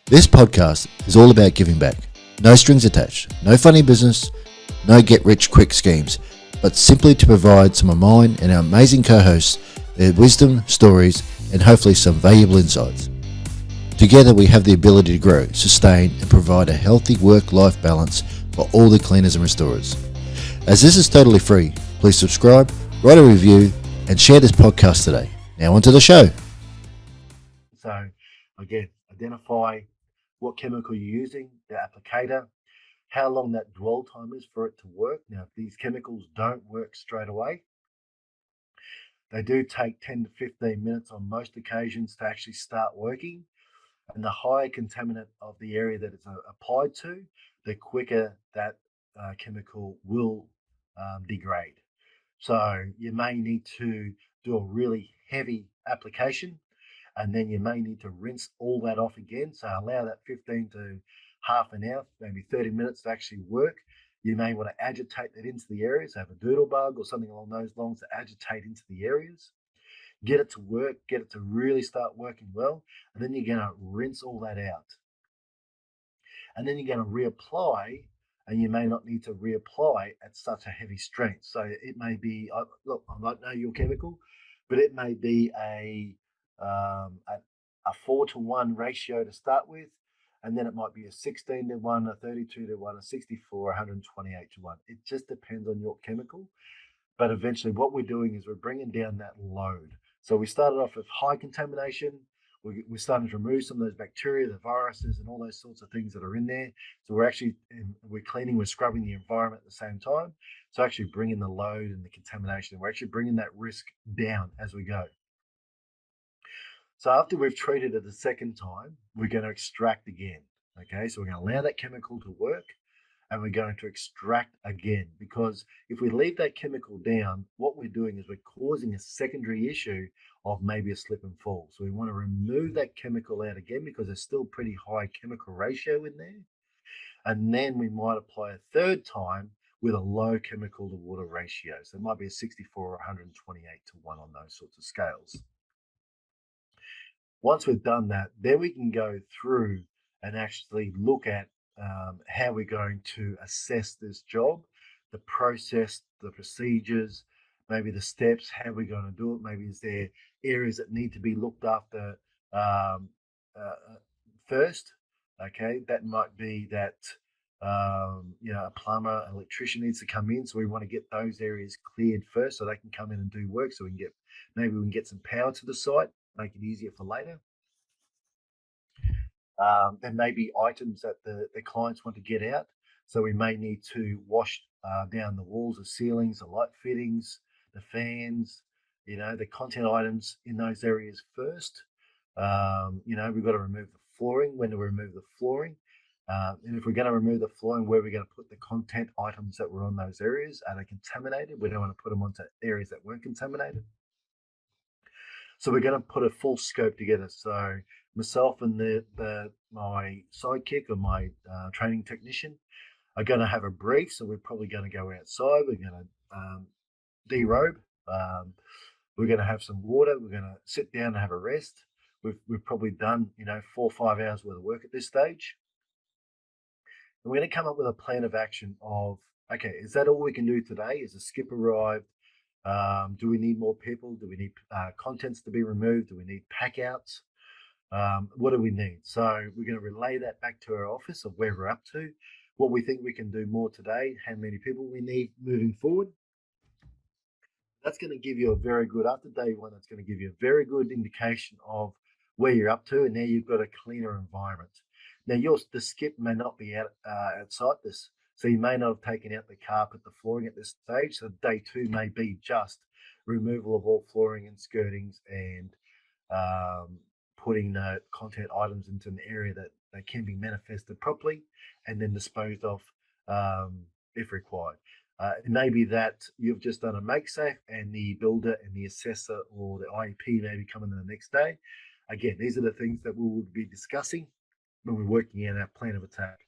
This podcast is all about giving back. No strings attached, no funny business, no get-rich-quick schemes, but simply to provide some of mine and our amazing co-hosts their wisdom, stories, and hopefully some valuable insights. Together we have the ability to grow, sustain, and provide a healthy work-life balance for all the cleaners and restorers. As this is totally free, please subscribe, write a review, and share this podcast today. Now onto the show. So again, identify what chemical you're using, the applicator, how long that dwell time is for it to work. Now, if these chemicals don't work straight away, they do take 10 to 15 minutes on most occasions to actually start working. And the higher contaminant of the area that it's applied to, the quicker that chemical will degrade. So you may need to do a really heavy application, and then you may need to rinse all that off again. So allow that 15 to half an hour, maybe 30 minutes to actually work. You may want to agitate that into the areas, have a doodle bug or something along those lines to agitate into the areas. Get it to work, get it to really start working well, and then you're going to rinse all that out. And then you're going to reapply, and you may not need to reapply at such a heavy strength. So it may be, look, I might know your chemical, but it may be a 4-to-1 ratio to start with, and then it might be a 16-to-1, a 32-to-1, a 64, 128-to-1. It just depends on your chemical. But eventually what we're doing is we're bringing down that load. So we started off with high contamination. We're starting to remove some of those bacteria, the viruses, and all those sorts of things that are in there. So we're cleaning, we're scrubbing the environment at the same time. So actually bringing the load and the contamination, we're actually bringing that risk down as we go. So after we've treated it the second time, we're going to extract again. Okay, so we're going to allow that chemical to work, and we're going to extract again, because if we leave that chemical down, what we're doing is we're causing a secondary issue of maybe a slip and fall. So we want to remove that chemical out again because there's still pretty high chemical ratio in there. And then we might apply a third time with a low chemical to water ratio. So it might be a 64 or 128-to-1 on those sorts of scales. Once we've done that, then we can go through and actually look at how we're going to assess this job, the process, the procedures, maybe the steps, how we're going to do it. Maybe is there areas that need to be looked after first? Okay, that might be that a plumber, electrician needs to come in, so we want to get those areas cleared first so they can come in and do work. So we can get some power to the site, make it easier for later. There may be items that the clients want to get out. So we may need to wash down the walls, the ceilings, the light fittings, the fans, the content items in those areas first. We've got to remove the flooring. When do we remove the flooring? And if we're going to remove the flooring, where are we going to put the content items that were on those areas? Are they contaminated? We don't want to put them onto areas that weren't contaminated. So we're going to put a full scope together. So myself and my sidekick or my training technician are going to have a brief. So we're probably going to go outside. We're going to derobe. We're going to have some water. We're going to sit down and have a rest. We've probably done 4 or 5 hours worth of work at this stage. And we're going to come up with a plan of action of, okay, is that all we can do today? Is the skip arrived? Do we need more people? Do we need contents to be removed? Do we need pack outs? What do we need? So we're going to relay that back to our office of where we're up to, what we think we can do more today, how many people we need moving forward. That's going to give you a very good, after day one, that's going to give you a very good indication of where you're up to, and now you've got a cleaner environment. Now the skip may not be outside this, so you may not have taken out the carpet, the flooring at this stage. So day two may be just removal of all flooring and skirtings and putting the content items into an area that they can be manifested properly and then disposed of if required. It may be that you've just done a make safe and the builder and the assessor or the IEP may be coming in the next day. Again, these are the things that we will be discussing when we're working out our plan of attack.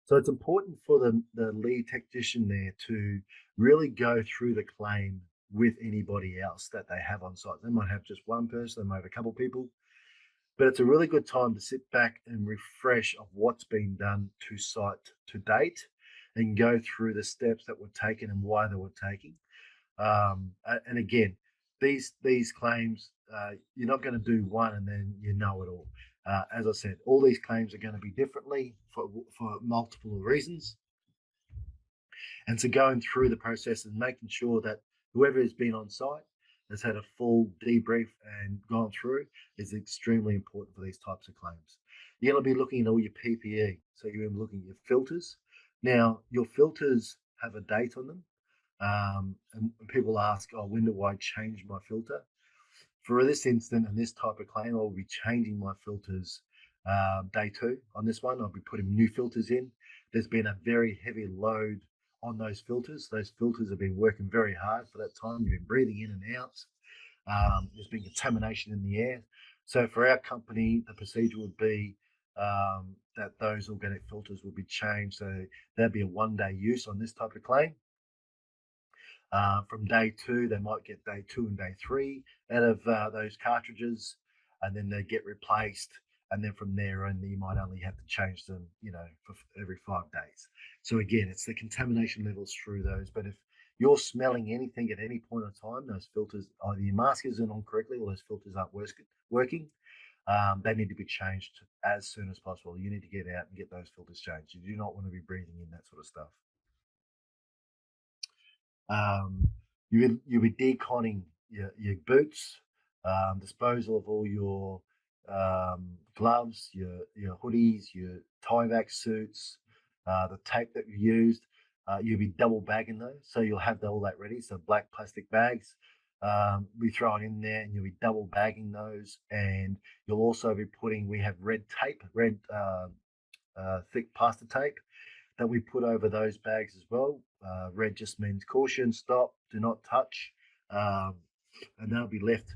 So it's important for the lead technician there to really go through the claim with anybody else that they have on site. They might have just one person, they might have a couple of people. But it's a really good time to sit back and refresh of what's been done to site to date and go through the steps that were taken and why they were taken. And again, these claims, you're not going to do one and then you know it all. As I said, all these claims are going to be differently for multiple reasons. And so going through the process and making sure that whoever has been on site has had a full debrief and gone through is extremely important for these types of claims. You're going to be looking at all your PPE. So you're going to be looking at your filters. Now, your filters have a date on them. And people ask, oh, when do I change my filter? For this instant and this type of claim, I'll be changing my filters day two on this one. I'll be putting new filters in. There's been a very heavy load on those filters. Those filters have been working very hard for that time. You've been breathing in and out. There's been contamination in the air. So for our company, the procedure would be that those organic filters will be changed. So that'd be a 1 day use on this type of claim. From day two, they might get day two and day three out of those cartridges, and then they get replaced. And then from there on, you might only have to change them, for every 5 days. So again, it's the contamination levels through those. But if you're smelling anything at any point in time, those filters, either your mask isn't on correctly or those filters aren't working, they need to be changed as soon as possible. You need to get out and get those filters changed. You do not want to be breathing in that sort of stuff. Um, you'll be deconning your boots, disposal of all your gloves, your hoodies, your Tyvek suits, the tape that you used. You'll be double bagging those, so you'll have all that ready. So black plastic bags, we throw it in there, and you'll be double bagging those. And you'll also be putting. We have red tape, red thick pasta tape that we put over those bags as well. Red just means caution, stop, do not touch, um, and they'll be left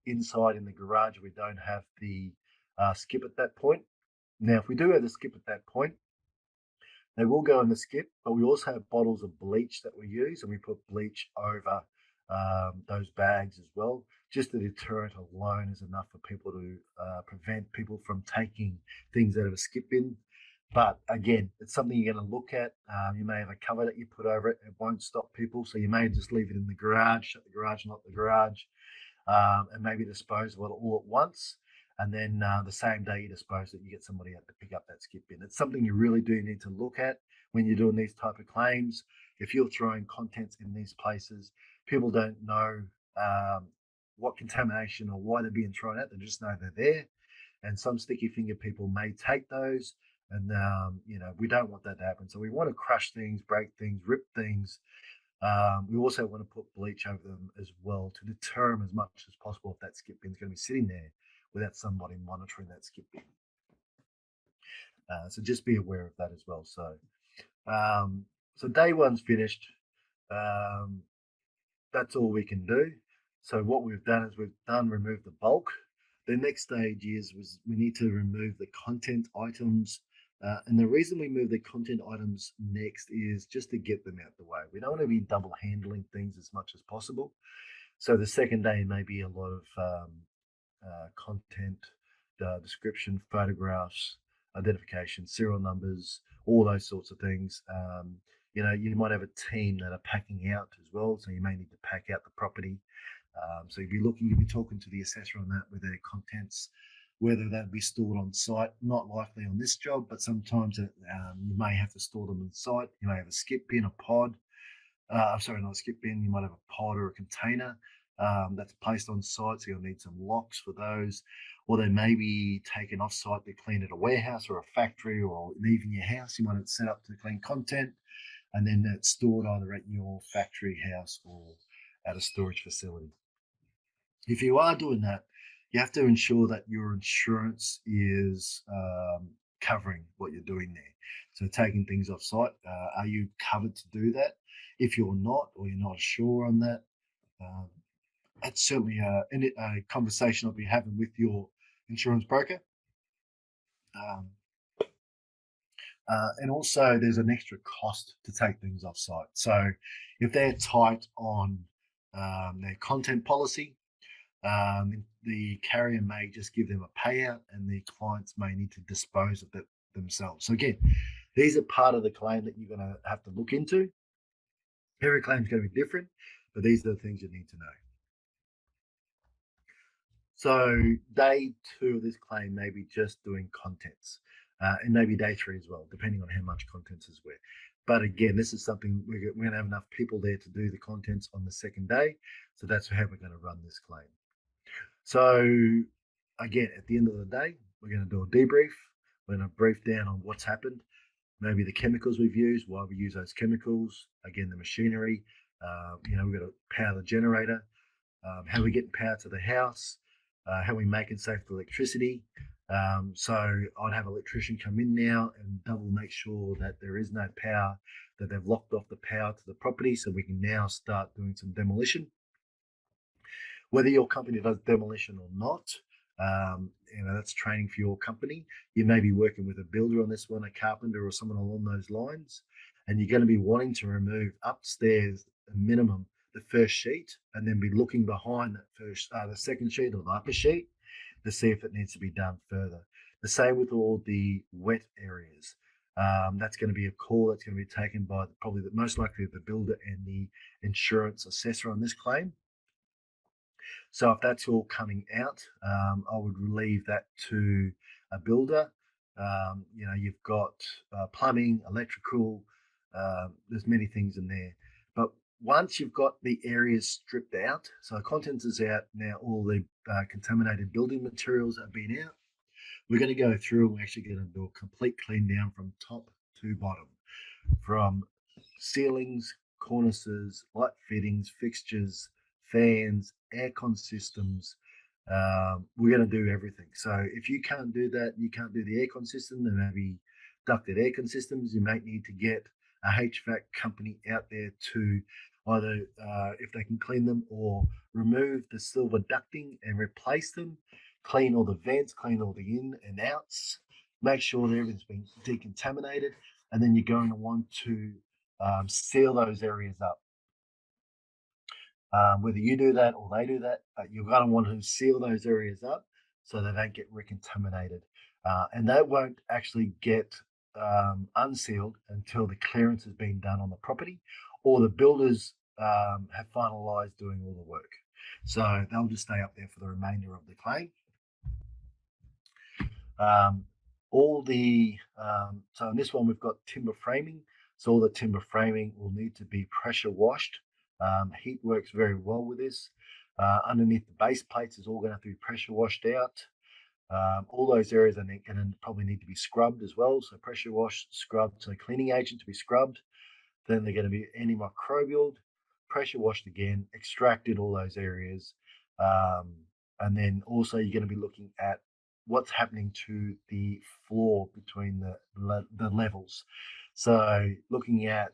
inside in the garage. We don't have the skip at that point. Now, if we do have the skip at that point, they will go in the skip, but we also have bottles of bleach that we use, and we put bleach over those bags as well. Just the deterrent alone is enough for people to prevent people from taking things out of a skip bin. But again, it's something you're going to look at. You may have a cover that you put over it. It won't stop people. So you may just leave it in the garage, shut the garage, lock the garage, and maybe dispose of it all at once. And then the same day you dispose it, you get somebody out to pick up that skip bin. It's something you really do need to look at when you're doing these type of claims. If you're throwing contents in these places, people don't know what contamination or why they're being thrown out. They just know they're there. And some sticky finger people may take those. And, we don't want that to happen. So we want to crush things, break things, rip things. We also want to put bleach over them as well to deter them as much as possible if that skip bin is going to be sitting there without somebody monitoring that skip bin. So just be aware of that as well. Um, so day one's finished. Um, that's all we can do. So what we've done is removed the bulk. The next stage was we need to remove the content items. And the reason we move the content items next is just to get them out the way. We don't want to be double handling things as much as possible. So the second day may be a lot of content, description, photographs, identification, serial numbers, all those sorts of things. You might have a team that are packing out as well, so you may need to pack out the property. So you'll be talking to the assessor on that with their contents, whether that be stored on site. Not likely on this job, but sometimes you may have to store them on site. You may have a skip bin, a pod. Sorry, not a skip bin. You might have a pod or a container that's placed on site, so you'll need some locks for those. Or they may be taken off site to clean at a warehouse or a factory, or even your house. You might have it set up to clean content, and then it's stored either at your factory house or at a storage facility. If you are doing that, you have to ensure that your insurance is covering what you're doing there. So taking things off site, are you covered to do that? If you're not, or you're not sure on that, that's certainly a conversation I'll be having with your insurance broker. And also, there's an extra cost to take things off site. So if they're tight on their content policy, the carrier may just give them a payout, and the clients may need to dispose of it themselves. So again, these are part of the claim that you're going to have to look into. Every claim is going to be different, but these are the things you need to know. So day 2 of this claim may be just doing contents, and maybe day 3 as well, depending on how much contents is where. But again, this is something we're going to have enough people there to do the contents on the second day. So that's how we're going to run this claim. So again, at the end of the day, we're going to do a debrief. We're going to brief down on what's happened, maybe the chemicals we've used, why we use those chemicals, again, the machinery, we've got to power the generator, how we get power to the house, how we make and save the electricity. So I'd have an electrician come in now and double make sure that there is no power, that they've locked off the power to the property, so we can now start doing some demolition. Whether your company does demolition or not, that's training for your company. You may be working with a builder on this one, a carpenter or someone along those lines, and you're going to be wanting to remove upstairs a minimum the first sheet, and then be looking behind that first, the second sheet or the upper sheet, to see if it needs to be done further. The same with all the wet areas. That's going to be a call that's going to be taken by probably most likely the builder and the insurance assessor on this claim. So if that's all coming out, I would leave that to a builder. You've got plumbing, electrical, there's many things in there. But once you've got the areas stripped out, so contents is out now, all the contaminated building materials have been out, we're going to go through and we're actually going to do a complete clean down from top to bottom, from ceilings, cornices, light fittings, fixtures, fans, aircon systems. We're going to do everything. So if you can't do that, you can't do the aircon system, there may be ducted aircon systems. You may need to get a HVAC company out there to either, if they can clean them, or remove the silver ducting and replace them, clean all the vents, clean all the in and outs, make sure that everything's been decontaminated, and then you're going to want to seal those areas up. Whether you do that or they do that, you're going to want to seal those areas up so they don't get recontaminated. And that won't actually get unsealed until the clearance has been done on the property, or the builders have finalised doing all the work. So they'll just stay up there for the remainder of the claim. So in this one, we've got timber framing. So all the timber framing will need to be pressure washed. Heat works very well with this. Underneath the base plates is all going to have to be pressure washed out. All those areas are going to probably need to be scrubbed as well. So pressure wash, scrubbed, so cleaning agent to be scrubbed. Then they're going to be antimicrobial, pressure washed again, extracted all those areas. And then also you're going to be looking at what's happening to the floor between the levels. So looking at,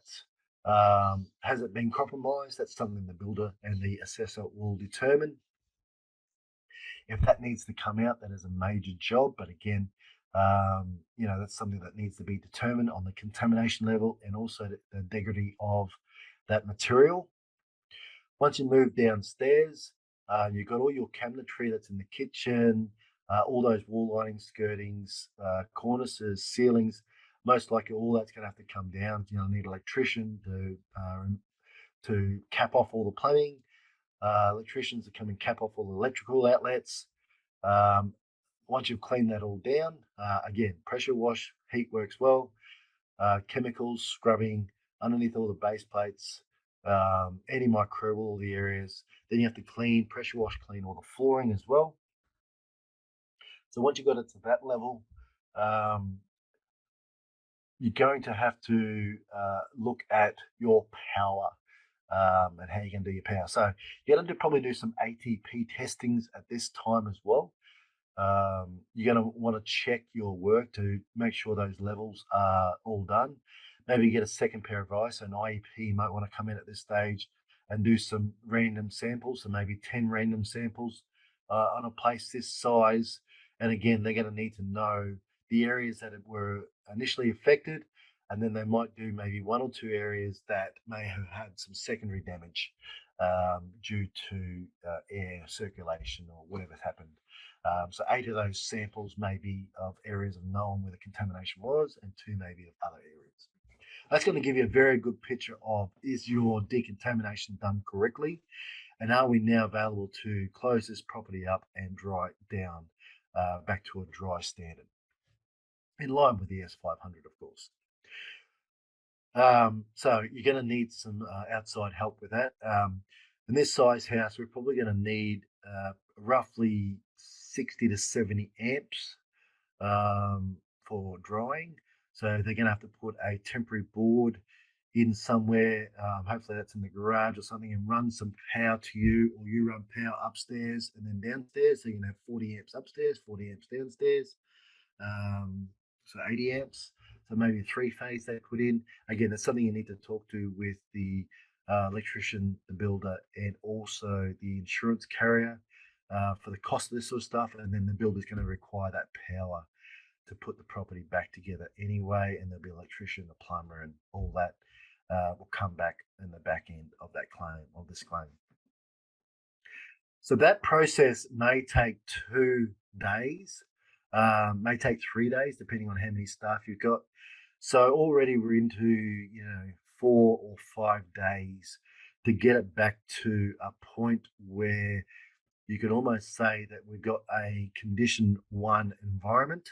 has it been compromised? That's something the builder and the assessor will determine. If that needs to come out, that is a major job. But again, that's something that needs to be determined on the contamination level and also the integrity of that material. Once you move downstairs, you've got all your cabinetry that's in the kitchen, all those wall lining, skirtings, cornices, ceilings. Most likely all that's going to have to come down. You need an electrician to cap off all the plumbing. Electricians to come and cap off all the electrical outlets. Once you've cleaned that all down, again, pressure wash, heat works well, chemicals, scrubbing underneath all the base plates, antimicrobial, all the areas. Then you have to pressure wash, clean all the flooring as well. So once you've got it to that level, you're going to have to look at your power and how you're going to do your power. So you're going to probably do some ATP testings at this time as well. You're going to want to check your work to make sure those levels are all done. Maybe get a second pair of eyes. So an IEP might want to come in at this stage and do some random samples, so maybe 10 random samples on a place this size. And again, they're going to need to know the areas that were initially affected, and then they might do maybe 1 or 2 areas that may have had some secondary damage. due to air circulation or whatever's happened. So 8 of those samples may be of areas of known where the contamination was, and 2 maybe of other areas. That's going to give you a very good picture of, is your decontamination done correctly, and are we now available to close this property up and dry it down back to a dry standard, in line with the S500, of course. So you're going to need some outside help with that. In this size house, we're probably going to need roughly 60 to 70 amps for drying. So they're going to have to put a temporary board in somewhere. Hopefully that's in the garage or something, and run some power to you, or you run power upstairs and then downstairs. So you're going to have 40 amps upstairs, 40 amps downstairs. So 80 amps. So maybe a 3-phase they put in. Again, that's something you need to talk to with the electrician, the builder, and also the insurance carrier for the cost of this sort of stuff. And then the builder's going to require that power to put the property back together anyway, and there'll be an electrician, a plumber, and all that will come back in the back end of that claim, of this claim. So that process may take 2 days, may take 3 days, depending on how many staff you've got. So already we're into 4 or 5 days to get it back to a point where you could almost say that we've got a condition 1 environment.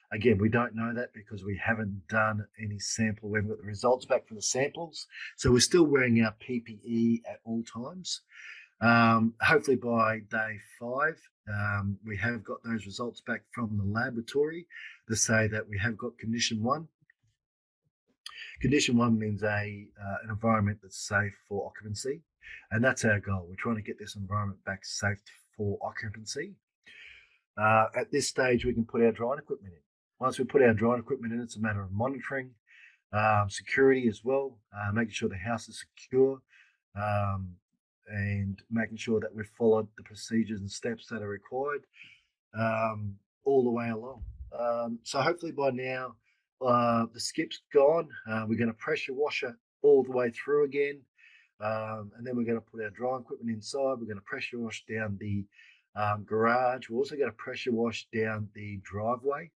Again, we don't know that because we haven't done any sample. We haven't got the results back from the samples. So we're still wearing our PPE at all times. Hopefully by day 5, we have got those results back from the laboratory to say that we have got condition 1. Condition 1 means an environment that's safe for occupancy, and that's our goal. We're trying to get this environment back safe for occupancy. At this stage, we can put our drying equipment in. Once we put our drying equipment in, it's a matter of monitoring, security as well, making sure the house is secure, and making sure that we've followed the procedures and steps that are required all the way along. So hopefully by now, the skip's gone. We're going to pressure wash it all the way through again. And then we're going to put our drying equipment inside. We're going to pressure wash down the garage. We're also going to pressure wash down the driveway.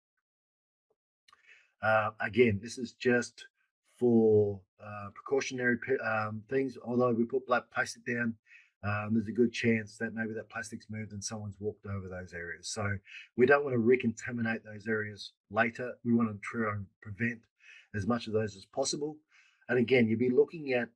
Again, this is just for precautionary things. Although we put black plastic down, there's a good chance that maybe that plastic's moved and someone's walked over those areas. So we don't want to recontaminate those areas later. We want to try and prevent as much of those as possible. And again, you'll be looking at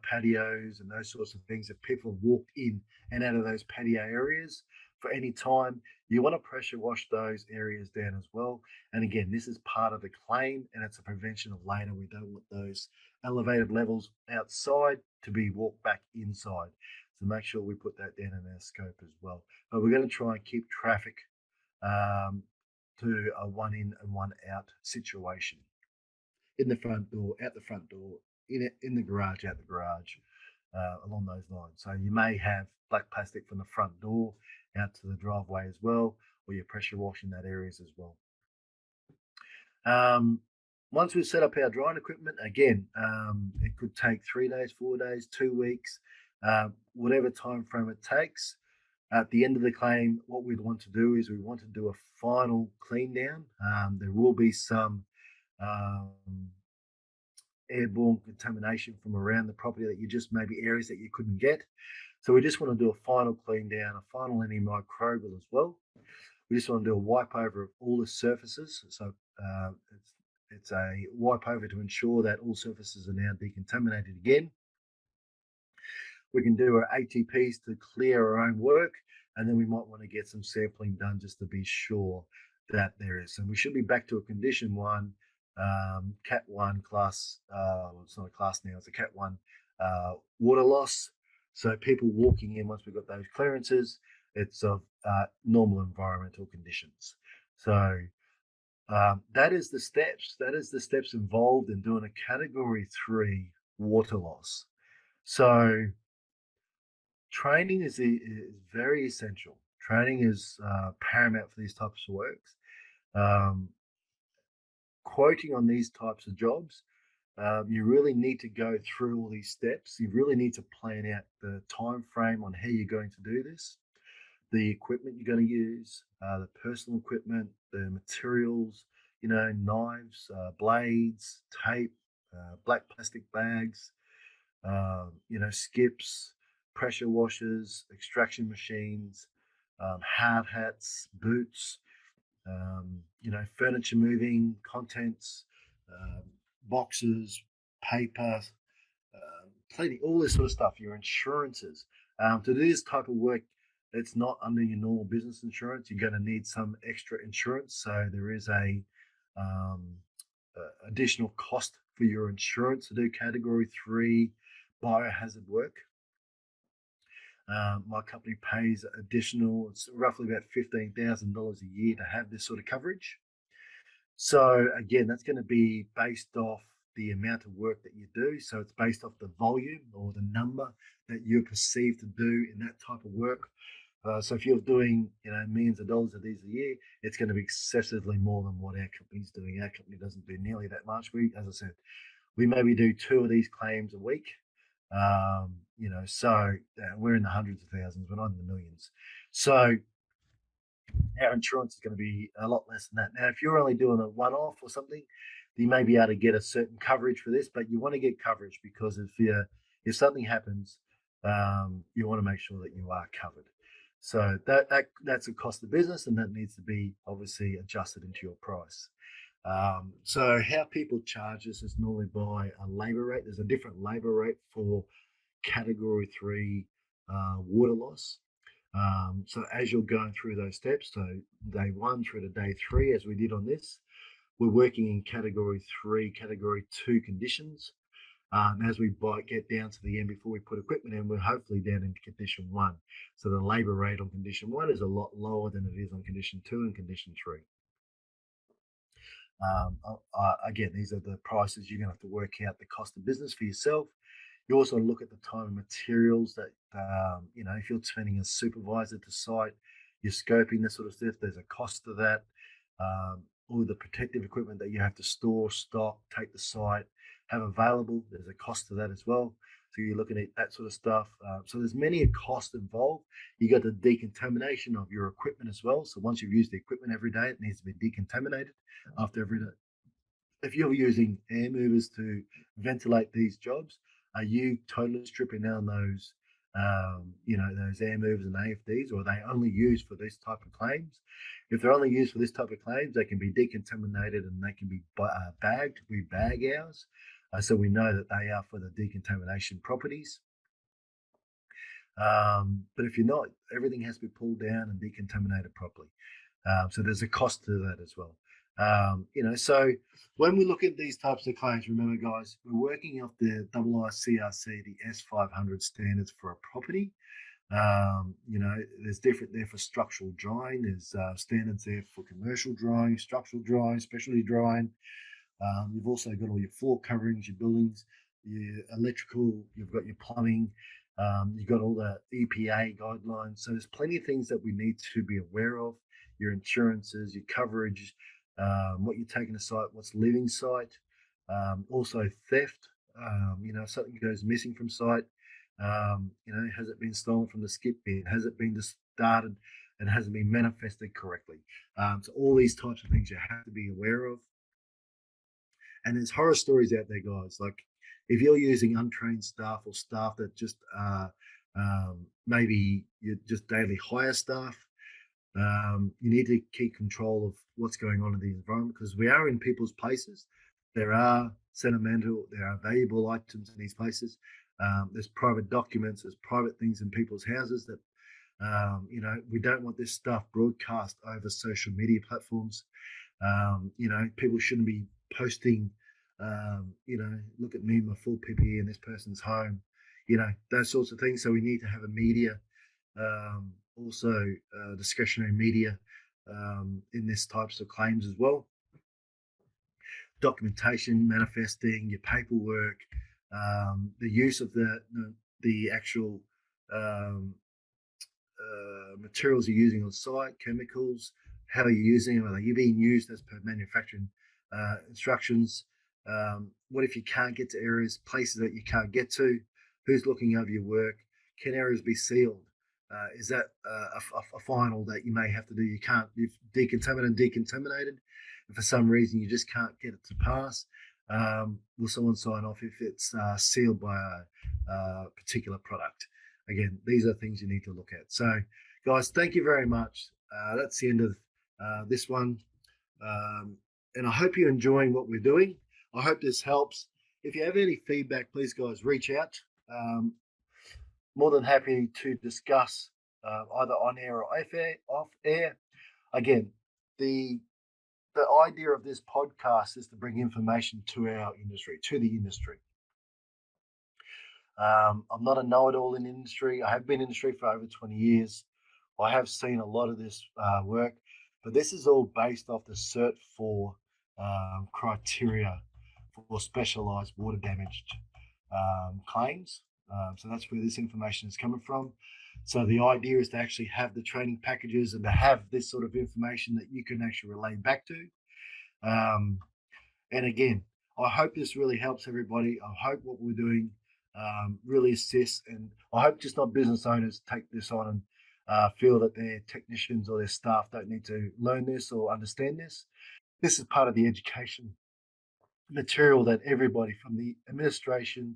patios and those sorts of things. If people have walked in and out of those patio areas for any time, you want to pressure wash those areas down as well. And again, this is part of the claim, and it's a prevention of later. We don't want those elevated levels outside to be walked back inside. So make sure we put that down in our scope as well. But we're going to try and keep traffic to a 1 in and 1 out situation. In the front door, out the front door, in the garage, out the garage, along those lines. So you may have black plastic from the front door out to the driveway as well, or you're pressure washing that areas as well. Once we've set up our drying equipment, again, it could take 3 days, 4 days, 2 weeks, whatever time frame it takes. At the end of the claim, what we'd want to do is we want to do a final clean down. There will be some airborne contamination from around the property that you just maybe areas that you couldn't get. So we just want to do a final clean down, a final antimicrobial as well. We just want to do a wipe over of all the surfaces. So it's a wipe over to ensure that all surfaces are now decontaminated again. We can do our ATPs to clear our own work, and then we might want to get some sampling done just to be sure that there is. And we should be back to a condition 1, Cat 1 class. Well, it's not a class now, it's a Cat 1 water loss. So people walking in, once we've got those clearances, it's of normal environmental conditions. So that is the steps. That is the steps involved in doing a Category 3 water loss. So training is very essential. Training is paramount for these types of works. Quoting on these types of jobs You really need to go through all these steps. You really need to plan out the time frame on how you're going to do this, the equipment you're going to use, the personal equipment, the materials, knives, blades, tape, black plastic bags, skips, pressure washers, extraction machines, hard hats, boots, furniture moving, contents, um, boxes, paper, plenty, all this sort of stuff, your insurances. To do this type of work, it's not under your normal business insurance. You're going to need some extra insurance. So there is um, additional cost for your insurance to do category 3 biohazard work. My company pays additional, it's roughly about $15,000 a year to have this sort of coverage. So again, that's going to be based off the amount of work that you do. So it's based off the volume or the number that you're perceived to do in that type of work. So if you're doing, millions of dollars of these a year, it's going to be excessively more than what our company's doing. Our company doesn't do nearly that much. As I said, we maybe do 2 of these claims a week. So we're in the hundreds of thousands, we're not in the millions. So our insurance is going to be a lot less than that. Now, if you're only doing a one-off or something, you may be able to get a certain coverage for this, but you want to get coverage because if something happens, you want to make sure that you are covered. So that's a cost of business, and that needs to be obviously adjusted into your price. So how people charge this is normally by a labour rate. There's a different labour rate for category 3 water loss. So as you're going through those steps, so day 1 through to day 3, as we did on this, we're working in category 3, category 2 conditions. As we get down to the end before we put equipment in, we're hopefully down into condition 1. So the labour rate on condition 1 is a lot lower than it is on condition 2 and condition 3. Again, these are the prices you're going to have to work out the cost of business for yourself. You also look at the time and materials that, if you're sending a supervisor to site, you're scoping this sort of stuff, there's a cost to that. All the protective equipment that you have to store, stock, take to site, have available, there's a cost to that as well. So you're looking at that sort of stuff. So there's many a cost involved. You got the decontamination of your equipment as well. So once you've used the equipment every day, it needs to be decontaminated after every day. If you're using air movers to ventilate these jobs, are you totally stripping down those air movers and AFDs, or are they only used for this type of claims? If they're only used for this type of claims, they can be decontaminated and they can be bagged. We bag ours, so we know that they are for the decontamination properties. But if you're not, everything has to be pulled down and decontaminated properly. So there's a cost to that as well. So when we look at these types of claims, remember, guys, we're working off the IICRC, the S500 standards for a property. There's different there for structural drying. There's standards there for commercial drying, structural drying, specialty drying. You've also got all your floor coverings, your buildings, your electrical, you've got your plumbing, you've got all the EPA guidelines. So there's plenty of things that we need to be aware of, your insurances, your coverage, what you're taking to site, what's leaving site, also theft. If something goes missing from site, has it been stolen from the skip bin? Has it been discarded and hasn't been manifested correctly? So all these types of things you have to be aware of. And there's horror stories out there, guys. Like if you're using untrained staff or staff that just maybe you're just daily hire staff, you need to keep control of what's going on in the environment because we are in people's places. There are sentimental, there are valuable items in these places. There's private documents, there's private things in people's houses that, we don't want this stuff broadcast over social media platforms. People shouldn't be posting, look at me, my full PPE in this person's home, those sorts of things. So we need to have a media, also discretionary media in this types of claims as well. Documentation, manifesting your paperwork, the use of the actual materials you're using on site, chemicals, how you're using them, are they being used as per manufacturing instructions? What if you can't get to areas, places that you can't get to? Who's looking over your work? Can areas be sealed? Is that a final that you may have to do? You can't, you've decontaminated, and for some reason you just can't get it to pass. Will someone sign off if it's sealed by a particular product? Again, these are things you need to look at. So, guys, thank you very much. That's the end of this one. And I hope you're enjoying what we're doing. I hope this helps. If you have any feedback, please, guys, reach out. More than happy to discuss either on air or off air. Again, the idea of this podcast is to bring information to our industry, to the industry. I'm not a know-it-all in the industry. I have been in the industry for over 20 years. I have seen a lot of this work, but this is all based off the Cert 4 criteria for specialised water damaged claims. So that's where this information is coming from. So the idea is to actually have the training packages and to have this sort of information that you can actually relay back to. And again, I hope this really helps everybody. I hope what we're doing really assists, and I hope just not business owners take this on and feel that their technicians or their staff don't need to learn this or understand this. This is part of the education material that everybody from the administration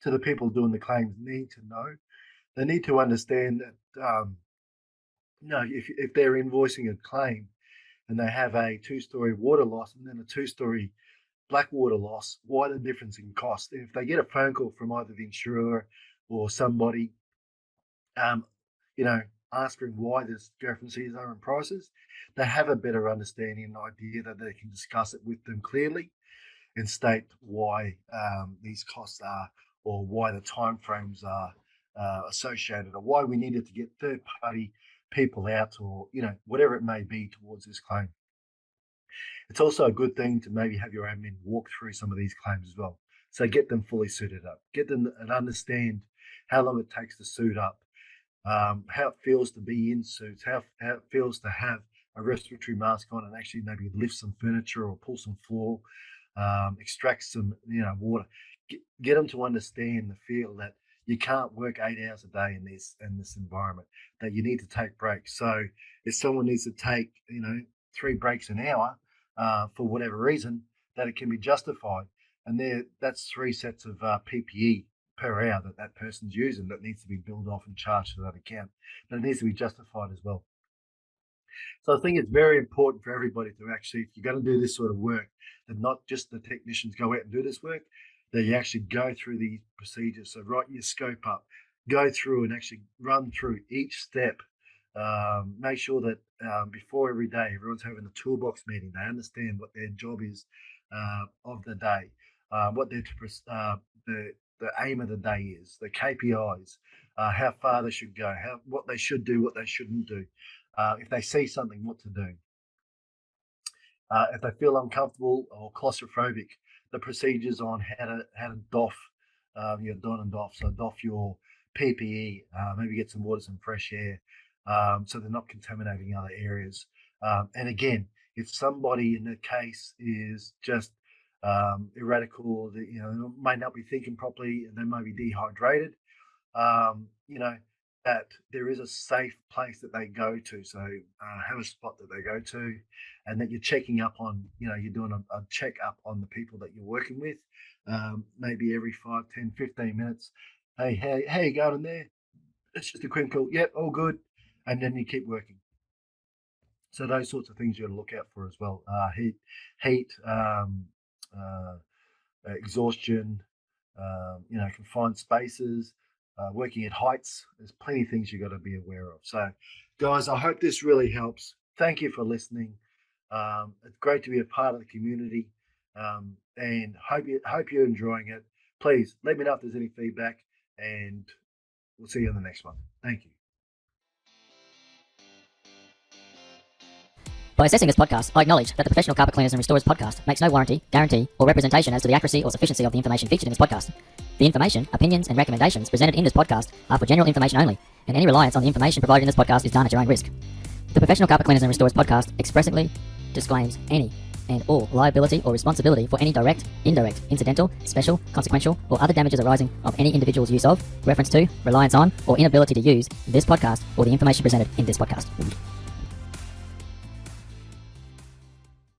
to the people doing the claims need to know. They need to understand that, if they're invoicing a claim and they have a 2-story water loss and then a 2-story black water loss, why the difference in cost? And if they get a phone call from either the insurer or somebody, asking why the discrepancies are in prices, they have a better understanding and idea that they can discuss it with them clearly and state why these costs are, or why the timeframes are associated, or why we needed to get third-party people out, or whatever it may be towards this claim. It's also a good thing to maybe have your admin walk through some of these claims as well. So get them fully suited up, get them and understand how long it takes to suit up, how it feels to be in suits, how it feels to have a respiratory mask on and actually maybe lift some furniture or pull some floor, extract some water. Get them to understand the feel that you can't work 8 hours a day in this environment, that you need to take breaks. So if someone needs to take 3 breaks an hour for whatever reason, that it can be justified, and that's 3 sets of PPE per hour that person's using that needs to be billed off and charged to that account, but it needs to be justified as well. So I think it's very important for everybody to actually, if you're going to do this sort of work, that not just the technicians go out and do this work, that you actually go through these procedures. So write your scope up, go through and actually run through each step. Make sure that before every day, everyone's having a toolbox meeting. They understand what their job is of the day, what the aim of the day is, the KPIs, how far they should go, what they should do, what they shouldn't do. If they see something, what to do. If they feel uncomfortable or claustrophobic, the procedures on how to doff your don and doff. So doff your PPE, maybe get some water, some fresh air, so they're not contaminating other areas. And again, if somebody in the case is just erratic, or they may not be thinking properly and they may be dehydrated, that there is a safe place that they go to. So have a spot that they go to, and that you're checking up on, you're doing a check up on the people that you're working with, maybe every 5, 10, 15 minutes. Hey, how you going in there? It's just a quick call. Yep, all good. And then you keep working. So those sorts of things you got to look out for as well. Heat, exhaustion, confined spaces, working at heights. There's plenty of things you got to be aware of. So, guys, I hope this really helps. Thank you for listening. It's great to be a part of the community, and hope you're enjoying it. Please let me know if there's any feedback, and we'll see you in the next one. Thank you. By assessing this podcast, I acknowledge that the Professional Carpet Cleaners and Restorers podcast makes no warranty, guarantee, or representation as to the accuracy or sufficiency of the information featured in this podcast. The information, opinions, and recommendations presented in this podcast are for general information only, and any reliance on the information provided in this podcast is done at your own risk. The Professional Carpet Cleaners and Restorers podcast expressly disclaims any and all liability or responsibility for any direct, indirect, incidental, special, consequential, or other damages arising of any individual's use of, reference to, reliance on, or inability to use this podcast or the information presented in this podcast.